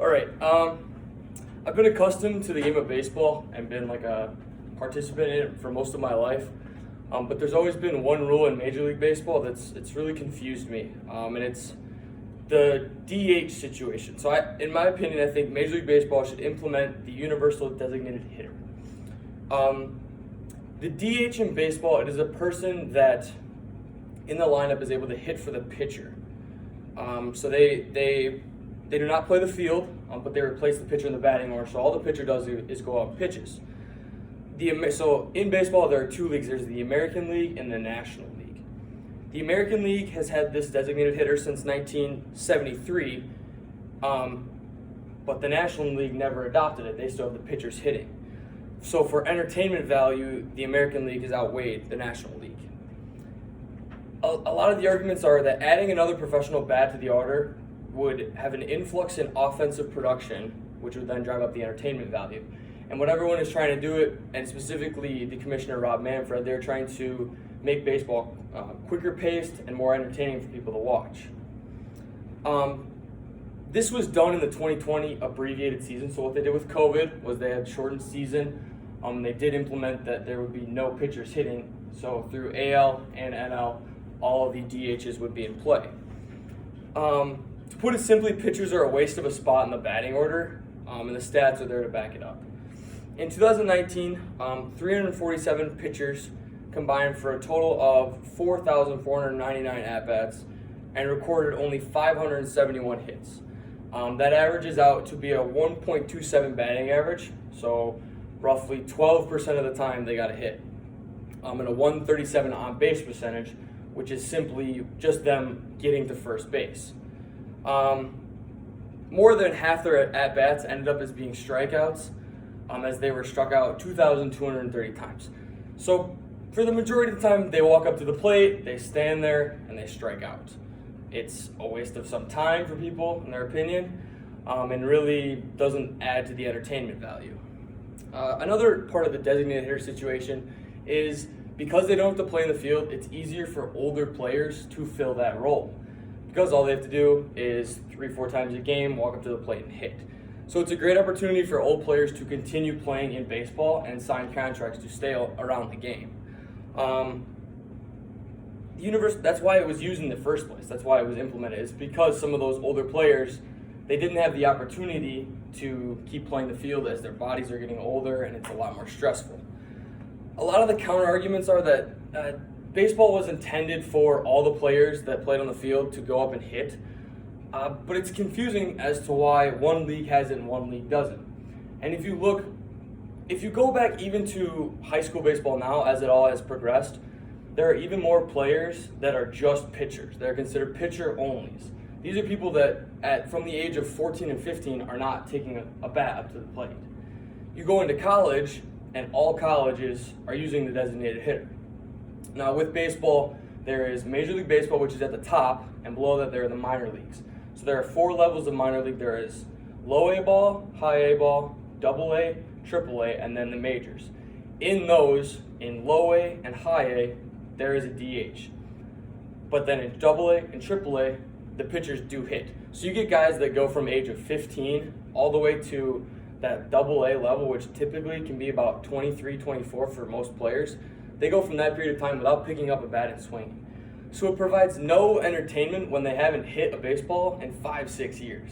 All right. I've been accustomed to the game of baseball and been like a participant in it for most of my life. But there's always been one rule in Major League Baseball it's really confused me, and it's the DH situation. So, in my opinion, I think Major League Baseball should implement the universal designated hitter. The DH in baseball, it is a person that in the lineup is able to hit for the pitcher. So they do not play the field, but they replace the pitcher in the batting order. So all the pitcher does is go out and pitches. So in baseball, there are two leagues. There's the American League and the National League. The American League has had this designated hitter since 1973, but the National League never adopted it. They still have the pitchers hitting. So for entertainment value, the American League has outweighed the National League. A lot of the arguments are that adding another professional bat to the order would have an influx in offensive production, which would then drive up the entertainment value. And what everyone is trying to do it, and specifically the commissioner Rob Manfred, they're trying to make baseball quicker paced and more entertaining for people to watch. This was done in the 2020 abbreviated season. So what they did with COVID was they had shortened season. They did implement that there would be no pitchers hitting. So through AL and NL, all of the DHs would be in play. To put it simply, pitchers are a waste of a spot in the batting order, and the stats are there to back it up. In 2019, 347 pitchers combined for a total of 4,499 at-bats and recorded only 571 hits. That averages out to be a 1.27 batting average, so roughly 12% of the time they got a hit, and a 137 on-base percentage, which is simply just them getting to first base. More than half their at-bats ended up as being strikeouts, as they were struck out 2,230 times. So for the majority of the time, they walk up to the plate, they stand there, and they strike out. It's a waste of some time for people, in their opinion, and really doesn't add to the entertainment value. Another part of the designated hitter situation is because they don't have to play in the field, it's easier for older players to fill that role. Because all they have to do is 3-4 times a game, walk up to the plate and hit. So it's a great opportunity for old players to continue playing in baseball and sign contracts to stay around the game. That's why it was used in the first place. That's why it was implemented. It's because some of those older players, they didn't have the opportunity to keep playing the field as their bodies are getting older and it's a lot more stressful. A lot of the counter arguments are that baseball was intended for all the players that played on the field to go up and hit, but it's confusing as to why one league has it and one league doesn't. And if you go back even to high school baseball now, as it all has progressed, there are even more players that are just pitchers. They're considered pitcher onlys. These are people that from the age of 14 and 15 are not taking a bat up to the plate. You go into college, and all colleges are using the designated hitter. Now with baseball, there is Major League Baseball, which is at the top, and below that there are the minor leagues. So there are 4 levels of minor league. There is low A ball, high A ball, double A, triple A, and then the majors. In those, in low A and high A, there is a DH. But then in double A and triple A, the pitchers do hit. So you get guys that go from age of 15 all the way to that double A level, which typically can be about 23, 24 for most players. They go from that period of time without picking up a bat and swinging. So it provides no entertainment when they haven't hit a baseball in 5-6 years.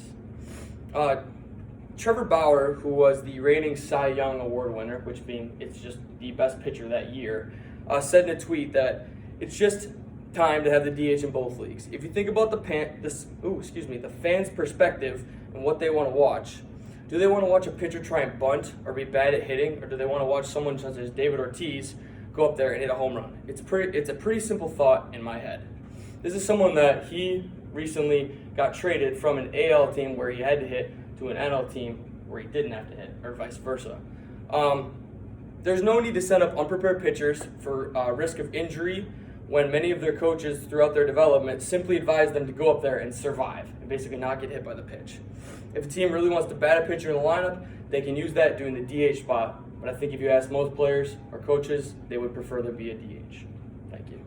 Trevor Bauer, who was the reigning Cy Young Award winner, which it's just the best pitcher that year, said in a tweet that it's just time to have the DH in both leagues. If you think about the fans' perspective and what they want to watch, do they want to watch a pitcher try and bunt or be bad at hitting, or do they want to watch someone such as David Ortiz go up there and hit a home run? It's a pretty simple thought in my head. This is someone that he recently got traded from an AL team where he had to hit to an NL team where he didn't have to hit, or vice versa. There's no need to send up unprepared pitchers for risk of injury when many of their coaches throughout their development simply advise them to go up there and survive and basically not get hit by the pitch. If a team really wants to bat a pitcher in the lineup, they can use that doing the DH spot. But I think if you ask most players or coaches, they would prefer there be a DH. Thank you.